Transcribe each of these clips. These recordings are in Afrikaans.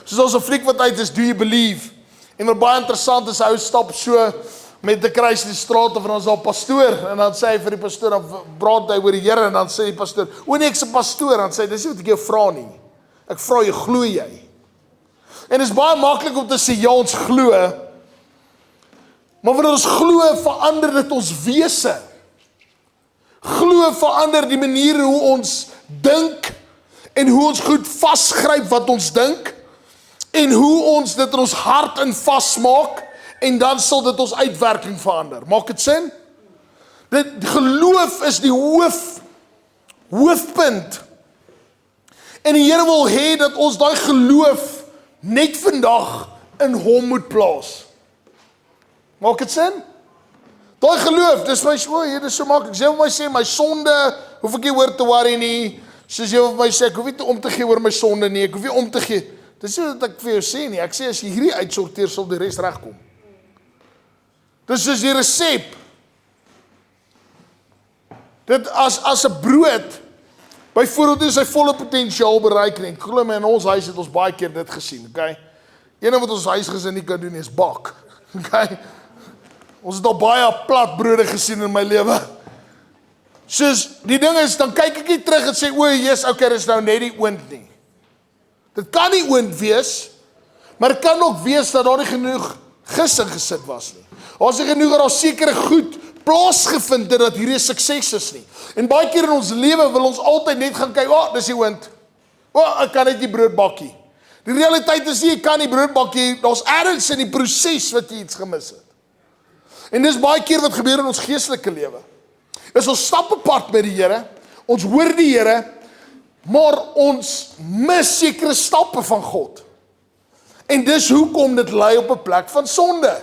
Soos ons 'n fliek wat uit is, Do You Believe? En wat baie interessant is, hy stap so met 'n kruis in die straat of en dan is daar 'n pastoor en dan sê hy vir die pastoor, dan praat hy oor die Here en dan sê die pastoor, o nee, ek's 'n pastoor, dan sê hy, dis nie wat ek jou vra nie. Ek vra jou, glo jy? En dit is baie maklik om te sê, ja, ons glo, maar wanneer ons glo, verander dit ons wese. Glo verander die manier hoe ons dink en hoe ons goed vasgryp wat ons dink en hoe ons dit in ons hart in vasmaak en dan sal dit ons uitwerking verander. Maak dit sin? Dit geloof is die hoofpunt. En die Here wil hê dat ons daai geloof net vandag in hom moet plaas. Maak dit sin? Daai geloof, dis my dit is so maklik. Jy wil my sê my sonde, hoef ek nie oor te worry nie. Soos jy wil my sê, ek hoef nie om te gee oor my sonde nie. Ek hoef nie om te gee. Dis nie wat ek vir jou sê nie. Ek sê as jy hierdie uitsorteer, sal die res regkom. Dis soos die resep. Dit as 'n brood, byvoorbeeld is sy volle potensiaal bereik nie. Glo my, in ons huis het ons baie keer dit gesien, okay? Een wat ons huisgesin nie kan doen is bak. Okay? Ons het al baie plat brode gesien in my lewe. Soos, die ding is, dan kyk ek nie terug en sê, o, yes, okay, dis nou net die oond nie. Dit kan nie oond wees, maar dit kan ook wees dat daar nie genoeg gis ingesit was nie. As jy genoeg dat daar sekere goed plaasgevind het dat hierdie sukses is nie. En baie keer in ons lewe wil ons altyd net gaan kyk, dis die oond. Ek kan net die brood bakkie. Die realiteit is nie, jy kan die brood bakkie, daar's ergens in die proses wat jy iets gemis het. En dis baie keer wat gebeur in ons geestelike lewe. Is ons stap apart met die Here, ons hoor die Here, maar ons mis sekere stappe van God. En dis hoekom dit lei op 'n plek van sonde.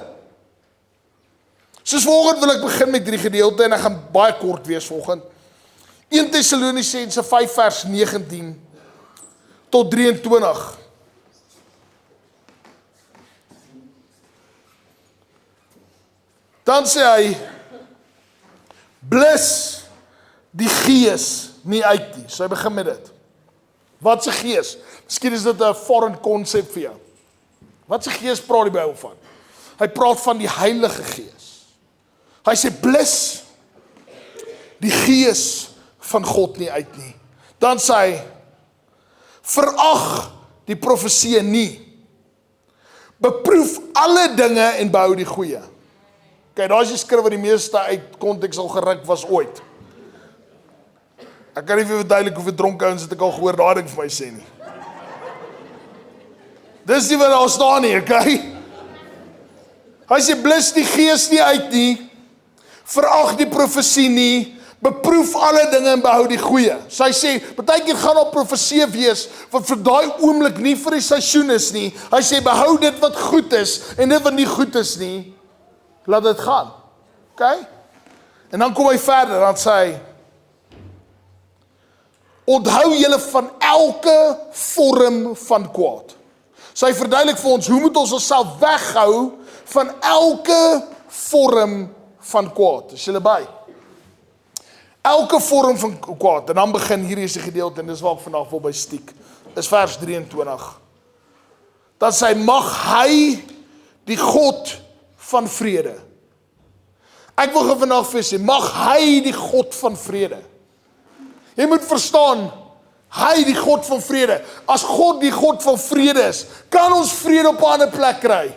Soos volgende wil ek begin met hierdie gedeelte en ek gaan baie kort wees volgende. 1 Tessalonisense 5 vers 19 tot 23. Dan sê hy, blus die gees nie uit nie. So hy begin met dit. Wat se gees? Miskien is dit 'n foreign konsep vir jou. Wat se gees praat die Bybel van? Hy praat van die Heilige Gees. Hy sê blus die gees van God nie uit nie. Dan sê hy, verag die profesie nie. Beproef alle dinge en behou die goeie. Kyk, daar is die skrif wat die meeste uit konteks al geruk was ooit. Ek kan nie vir verduidelik hoeveel dronke ouens het ek al gehoor daai ding vir my sê nie. Dis nie wat daar staan nie, okay? Hy sê, blus die gees nie uit nie, verag die profesie nie, beproef alle dinge en behou die goeie. So hy sê, partykeer gaan daar profesie wees, wat vir daai oomblik nie vir die seisoen is nie. Hy sê, behou dit wat goed is, en dit wat nie goed is nie, laat dit gaan. Okay? En dan kom hy verder, dan sê hy, onthou julle van elke vorm van kwaad. So hy verduidelik vir ons, hoe moet ons onsself weghou van elke vorm van kwaad. Is julle by? Elke vorm van kwaad. En dan begin hierdie is die gedeelte, en dis waar ek vandag wil by stiek. Is vers 23. Dan sê hy, mag hy die God van vrede. Ek wil vandag vir sê, mag hy die God van vrede. Jy moet verstaan, hy die God van vrede. As God die God van vrede is, kan ons vrede op 'n ander plek kry?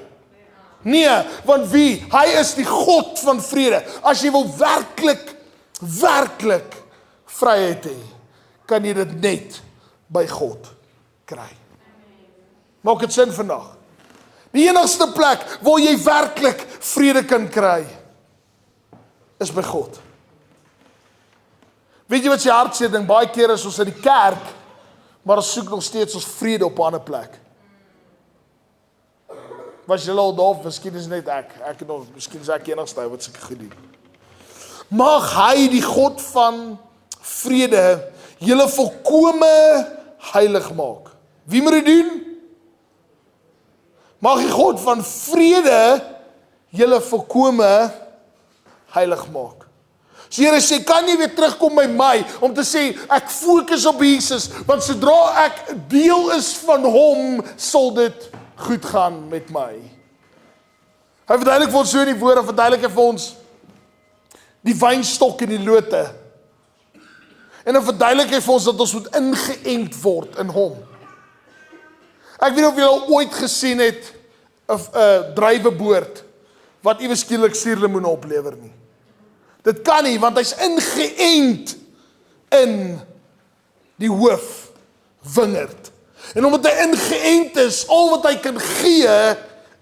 Nee, want wie? Hy is die God van vrede. As jy wil werklik vryheid hê, kan jy dit net by God kry. Maak dit sin vandag? Die enigste plek waar jy werklik vrede kan kry, is by God. Weet jy wat sy hartseer ding? Baie keer is ons in die kerk, maar ons soek nog steeds ons vrede op 'n ander plek. Was julle al daar, miskien is net ek het nog, miskien is ek enigste wat sulke gedoen. Mag hy die God van vrede julle volkome heilig maak. Wie moet dit doen? Mag die God van vrede julle volkome heilig maak. So Here sê, kan jy weer terugkom by my, om te sê, ek fokus op Jesus, want sodra ek deel is van hom, sal dit goed gaan met my. Hy verduidelik vir ons so in die woord, en verduidelik hy vir ons die wynstok en die lote. En dan verduidelik hy vir ons dat ons moet ingeënt word in hom. Ek weet nie of julle al ooit gesien het 'n drywerboord wat iewes skielik suurlemoene oplewer nie. Dit kan nie, want hy's ingeënt in die hoofwingerd. En omdat hy ingeënt is, al wat hy kan gee,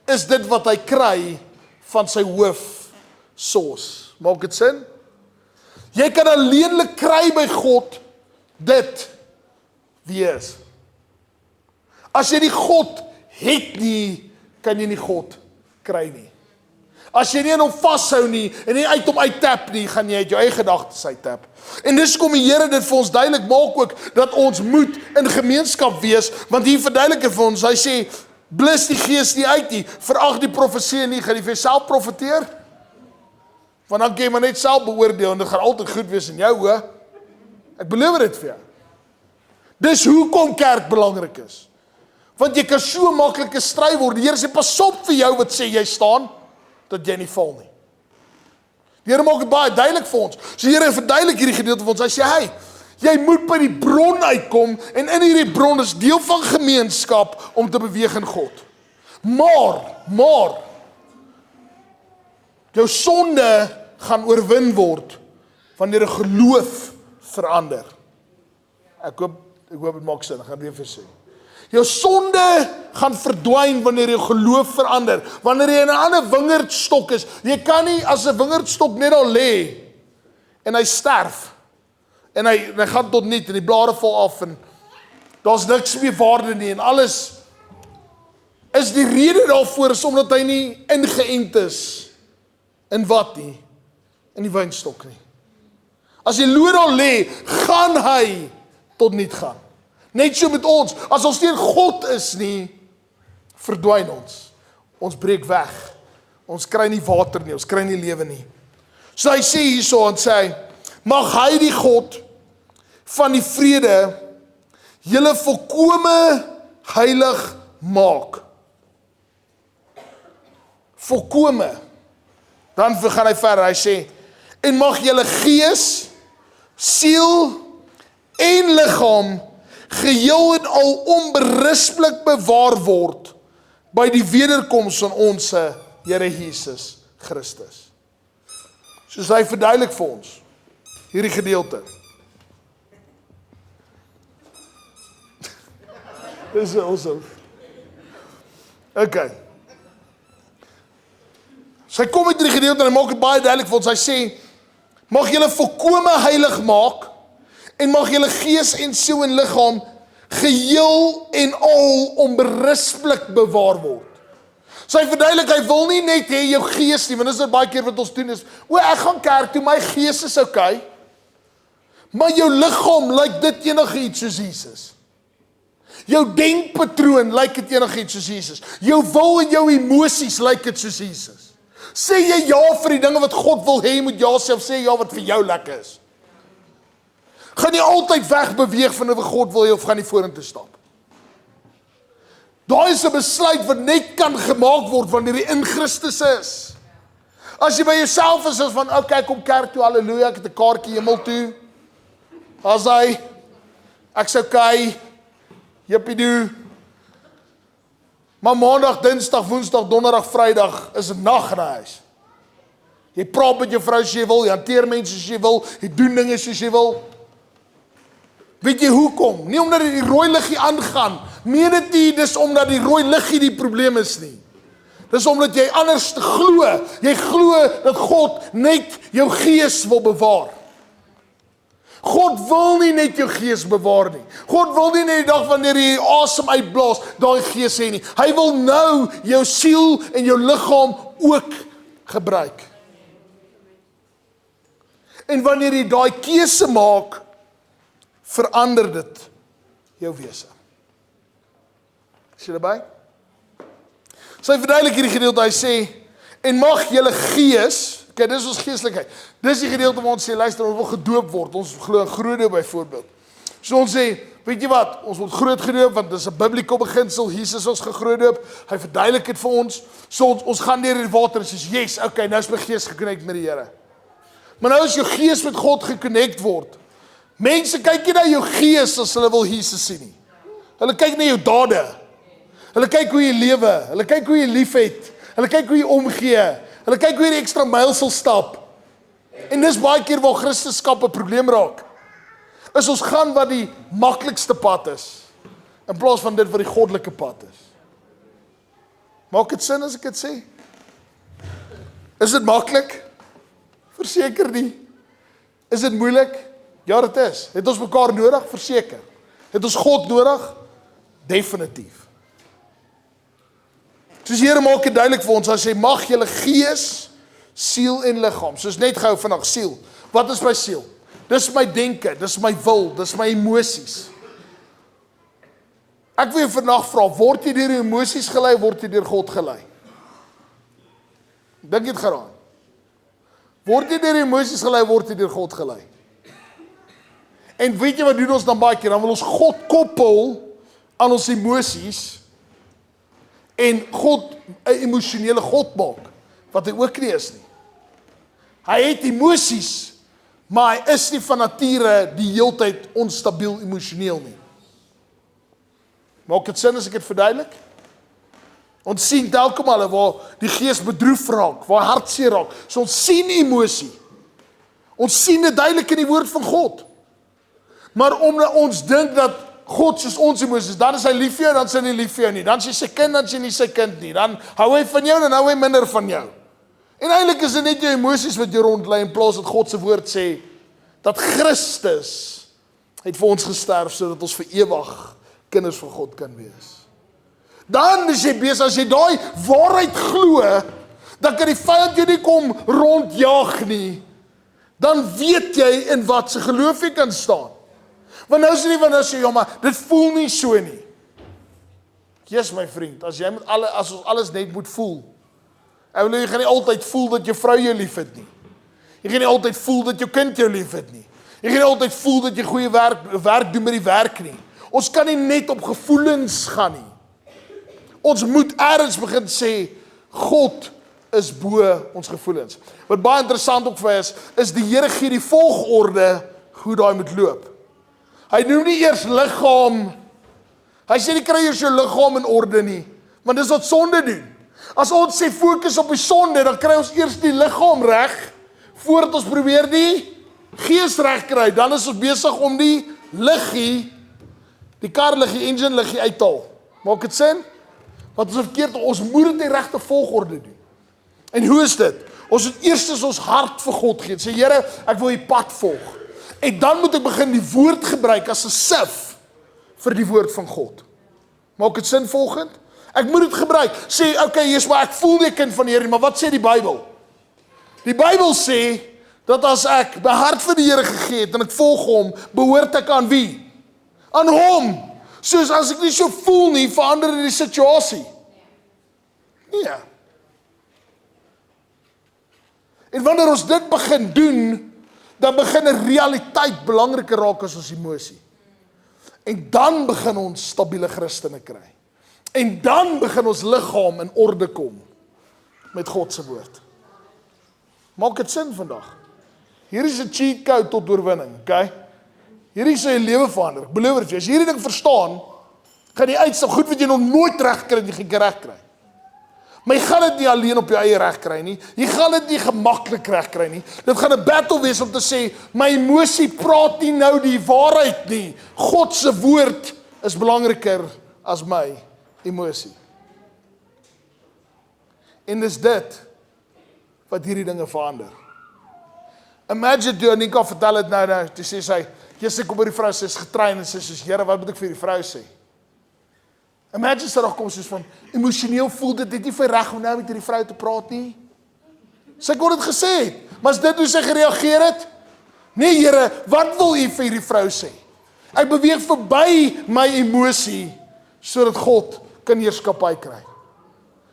is dit wat hy kry van sy hoofsos. Maak dit sin? Jy kan alleenlik kry by God dit wie hy is. As jy nie God het nie, kan jy nie God kry nie. As jy nie in hom vashou nie, en nie uit hom uittap nie, gaan jy uit jou eie gedagtes uittap. En dis kom die Here dit vir ons duidelik maak ook, dat ons moet in gemeenskap wees, want hier verduidelik hy vir ons, hy sê, blus die gees nie uit nie, verag die profesie nie, gaan jy vir jouself profeteer? Want dan kan jy maar net self beoordeel, en dit gaan altyd goed wees in jou hoë. Ek beloof dit vir jou. Dis hoekom kerk belangrik is. Want jy kan so maklik 'n stry word. Die Here sê, pas op vir jou wat sê jy staan, dat jy nie val nie. Die Here maak dit baie duidelik vir ons. So die Here verduidelik hierdie gedeelte vir ons. Hy sê, hey, jy moet by die bron uitkom, en in hierdie bron is deel van gemeenskap om te beweeg in God. Maar, jou sonde gaan oorwin word, wanneer 'n geloof verander. Ek hoop dit maak sin, ek gaan weer vir sê. Jou sonde gaan verdwyn wanneer jou geloof verander. Wanneer jy in 'n ander wingerdstok is, jy kan nie as 'n wingerdstok net al lê, en hy sterf, en hy gaan tot niet, en die blare val af, en daar's niks meer waarde nie, en alles is die rede daarvoor, is omdat hy nie ingeënt is, in wat nie? In die wynstok nie. As die lood al lê, gaan hy tot niet gaan. Net so met ons, as ons nie in God is nie, verdwyn ons. Ons breek weg. Ons kry nie water nie, ons kry nie lewe nie. So hy sê hierso, en sê, mag hy die God van die vrede julle volkome heilig maak. Volkome. Dan gaan hy verder, hy sê, en mag julle gees, siel en liggaam geheel en al onberispelik bewaar word by die wederkoms van ons Here Jesus Christus. Soos hy verduidelik vir ons hierdie gedeelte. Dis awesome. Okay. So hy kom uit die gedeelte en hy maak dit baie duidelik vir ons. Hy sê, mag julle volkome heilig maak, en mag julle gees en siel en liggaam geheel en al onberispelik bewaar word. So hy verduidelik, hy wil nie net hê jou gees nie, want dis baie keer wat ons doen is, ek gaan kerk toe, my gees is okay, maar jou liggaam lyk dit enigiets soos Jesus. Jou denkpatroon lyk dit enigiets soos Jesus. Jou wil en jou emosies lyk dit soos Jesus. Sê jy ja vir die dinge wat God wil hê, moet ja self sê ja wat vir jou lekker is. Gaan jy altyd wegbeweeg van wat God wil hê, of gaan jy vorentoe stap? Daar is 'n besluit wat net kan gemaak word wanneer jy in Christus is. As jy by jouself is van, okay, kom kerk toe, halleluja, ek het 'n kaartjie hemel toe. As hy, ek's okay, jippie-doe. Maar maandag, dinsdag, woensdag, donderdag, vrydag is 'n nag in die huis. Jy praat met jou vrou soos jy wil, jy hanteer mense soos jy wil, jy doen dinge soos jy wil. Weet jy hoekom? Nie omdat die rooi liggie aangaan. Meen dit nie, dis omdat die rooi liggie die probleem is nie. Dis omdat jy anders glo. Jy glo dat God net jou gees wil bewaar. God wil nie net jou gees bewaar nie. God wil nie net die dag wanneer jy asem uitblaas, daai gees hê nie. Hy wil nou jou siel en jou liggaam ook gebruik. En wanneer jy daai keuse maak, verander dit jou wese. Is jy daarby? So hy verduidelik hierdie gedeelte, hy sê, en mag julle gees, Okay, dis ons geestelikheid. Dis die gedeelte waar ons sê, luister, ons wil gedoop word. Ons glo in groot byvoorbeeld. So ons sê, weet jy wat, ons word groot gedoop, want dis 'n bibliese beginsel, Jesus ons gegroot doop, hy verduidelik dit vir ons, so ons gaan deur die water en sê, yes, okay, nou is my gees gekonnekt met die Here. Maar nou as jou gees met God gekonnekt word, mense kyk nie na jou gees as hulle wil Jesus sien nie. Hulle kyk na jou dade, hulle kyk hoe jy lewe, hulle kyk hoe jy lief het, hulle kyk hoe jy omgee, hulle kyk hoe jy die ekstra myl sal stap. En dis baie keer waar Christendom 'n probleem raak. Is ons gaan wat die maklikste pad is, in plaas van dit wat die goddelike pad is. Maak dit sin as ek dit sê? Is dit maklik? Verseker nie. Is dit moeilik? Ja, dit is. Het ons mekaar nodig? Verseker. Het ons God nodig? Definitief. Soos die Here maak dit duidelik vir ons, hy sê, mag julle gees, siel en liggaam, soos net gehou vandag, siel. Wat is my siel? Dis my denke, dis my wil, dis my emosies. Ek wil jou vandag vra, word jy deur jou emosies gelei, word jy deur God gelei? Dink dit geraan. Word jy deur jou emosies gelei, word jy deur God gelei? En weet jy wat doen ons dan baie keer? Dan wil ons God koppel aan ons emosies en God 'n emosionele God maak, wat hy ook nie is nie. Hy het emosies, maar hy is nie van nature die heeltyd onstabiel emosioneel nie. Maak dit sin as ek dit verduidelik? Ons sien telke male waar die gees bedroef raak, waar hartseer raak. So ons sien emosie. Ons sien dit duidelik in die woord van God. Maar omdat ons dink dat God soos ons emosies, dan is hy lief vir jou, dan is hy nie lief vir jou nie. Dan is hy sy kind, dan is hy nie sy kind nie. Dan hou hy van jou, dan hou hy minder van jou. En eintlik is dit net jou emosies wat jou rondlei, in plaas dat God se woord sê, dat Christus het vir ons gesterf, sodat ons vir ewig kinders van God kan wees. Dan is jy besig, as jy daai waarheid glo, dan kan die vyand jou nie kom rondjaag nie. Dan weet jy in wat se geloof jy kan staan. Want nou is dit nie wanneer sê, ja, maar dit voel nie so nie. Jesus my vriend, as ons alles net moet voel. Jy gaan nie altyd voel dat jou vrou jou lief het nie. Jy gaan nie altyd voel dat jou kind jou lief het nie. Jy gaan nie altyd voel dat jy goeie werk doen met die werk nie. Ons kan nie net op gevoelens gaan nie. Ons moet ergens begin sê, God is bo ons gevoelens. Wat baie interessant ook vir is die Here gee die volgorde hoe daai moet loop. Hy noem nie eers liggaam. Hy sê nie kry eers jou liggaam in orde nie, want dis wat sonde doen. As ons sê fokus op die sonde, dan kry ons eers die liggaam reg, voordat ons probeer die gees reg kry. Dan is ons besig om die liggie, die karliggie, engine liggie uit te haal. Maak dit sin? Want ons verkeerd, ons moet dit die regte volgorde doen. En hoe is dit? Ons moet eers ons hart vir God gee. Sê, Here, ek wil U pad volg. En dan moet ek begin die woord gebruik as 'n sif vir die woord van God. Maak dit sin volgend? Ek moet dit gebruik. Sê, okay, Jesus, maar ek voel nie 'n kind van die Here, maar wat sê die Bybel? Die Bybel sê dat as ek my hart vir die Here gegee het en ek volg hom, behoort ek aan wie? Aan hom. Soos as ek nie so voel nie, verander dit die situasie. Nee. En wanneer ons dit begin doen, dan begin 'n realiteit belangriker raak as ons emosie. En dan begin ons stabiele Christene kry. En dan begin ons liggaam in orde kom met God se woord. Maak dit sin vandag? Hier is 'n cheat code tot oorwinning, okay? Hierdie is 'n lewe verander. Ek beloof vir jou, as jy hierdie ding verstaan, gaan jy uitstap goed wat jy nog nooit reg kry, jy gaan reg kry. Maar jy gaan dit nie alleen op jou eie reg kry nie. Jy gaan dit nie gemaklik reg kry nie. Dit gaan 'n battle wees om te sê, my emosie praat nie nou die waarheid nie. God se woord is belangriker as my emosie. En dis dit wat hierdie dinge verander. Imagine toe Anika vertel het nou, toe sê sy, jy kom by die vrou, sy is getrein en sy sê, Here, wat moet ek vir die vrou sê? Imagine sy kom soos van, emosioneel voel dit nie vir reg om nou met die vrou te praat nie. Sy kon dit gesê het, maar is dit hoe sy gereageer het? Nee, Here, wat wil U vir hierdie vrou sê? Ek beweeg verby my emosie, sodat God kan heerskappy kry.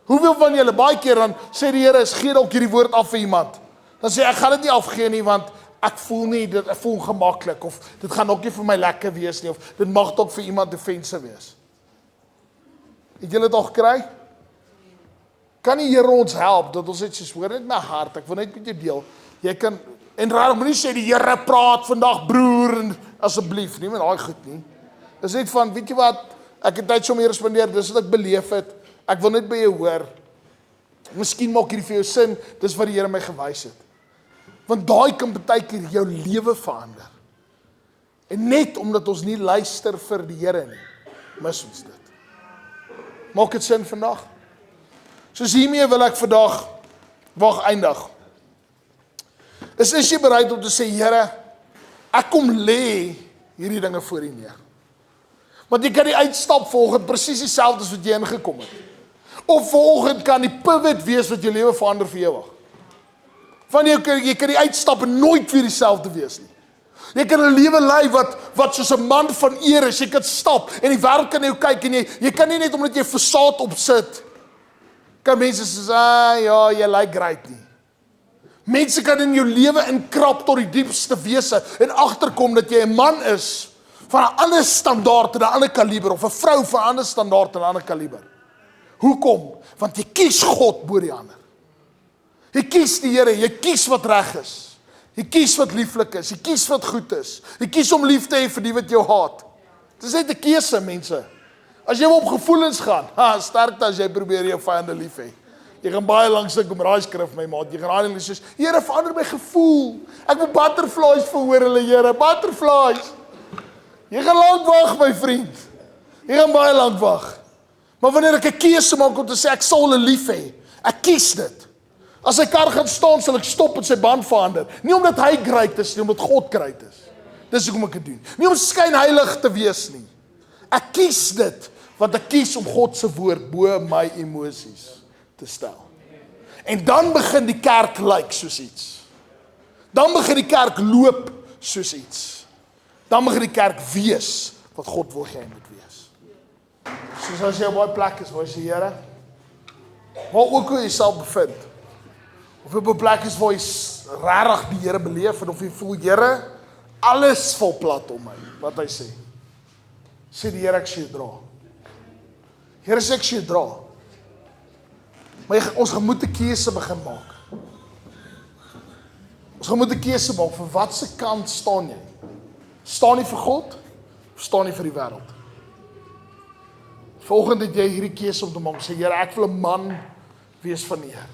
Hoeveel van julle, baie keer dan sê die Here, gee dalk hierdie woord af vir iemand. Dan sê ek gaan dit nie afgee nie want ek voel nie dit ek voel ongemaklik of dit gaan ook nie vir my lekker wees nie of dit mag dalk vir iemand offensive wees. Het julle dit al gekry? Kan die Here ons help dat ons net soos hoor net my hart, ek wil net met jou deel. Jy kan en raar moenie sê die Here praat vandag broer en asseblief nie met daai goed nie. Dis net van weet jy wat, ek het tyd so meer spandeer, dis wat ek beleef het. Ek wil net by jou hoor. Miskien maak hierdie vir jou sin, dis wat die Here my gewys het. Want daai kan baie keer jou lewe verander. En net omdat ons nie luister vir die Here nie, mis ons dit. Maak dit sin vandag? Soos hiermee wil ek vandag eindig. Is jy bereid om te sê, Here, ek kom lê hierdie dinge voor U neer. Want jy kan die uitstap volgend presies dieselfde as wat jy ingekom het. Of volgend kan die pivot wees wat jou lewe verander vir ewig. Van jy kan die uitstap en nooit weer dieselfde wees nie. Jy kan 'n lewe lei wat soos 'n man van eer is. Jy kan stap en die wêreld kan na jou kyk en jy kan nie net omdat jy fasaad opsit, kan mense sê, ja, jy lyk great nie. Mense kan in jou lewe inkrap tot die diepste wese en agterkom dat jy 'n man is van 'n ander standaard en 'n ander kaliber of 'n vrou van 'n ander standaard en 'n ander kaliber. Hoekom? Want jy kies God bo die ander. Jy kies die Here, jy kies wat reg is. Jy kies wat lieflik is, jy kies wat goed is. Jy kies om lief te hê vir die wat jou haat. Dit is net 'n keuse, mense. As jy op gevoelens gaan, sterkte as jy probeer jou vyande lief hê. Jy gaan baie lank suk om raai skrif my maat. Jy gaan aan en sê, Here, verander my gevoel. Ek wil butterflies verhoor hulle, Here, butterflies. Jy gaan lank wag, my vriend. Jy gaan baie lank wag. Maar wanneer ek 'n keuse maak om te sê ek sal hulle lief hê, ek kies dit. As sy kar gaan staan, sal ek stop en sy band verander. Nie omdat hy great is nie, omdat God great is. Dis hoekom ek dit doen. Nie om skynheilig te wees nie. Ek kies dit, want ek kies om God se woord bo my emosies te stel. En dan begin die kerk lyk soos iets. Dan begin die kerk loop soos iets. Dan begin die kerk wees wat God wil hê hy moet wees. Soos as jy op 'n plek is waar jy sê, Here, waar ook al jy self bevind, of op 'n plek is waar jy regtig die Here beleef en of jy voel, Here, alles val plat om my, wat hy sê. Sê die Here, ek sê dra. Here sê ek sê dra. Maar ons gaan moet 'n keuse begin maak. Ons gaan moet 'n keuse maak vir watse kant staan jy? Staan jy vir God of staan jy vir die wêreld? Volgende het jy hierdie keuse om te maak. Sê Here, ek wil 'n man wees van eer.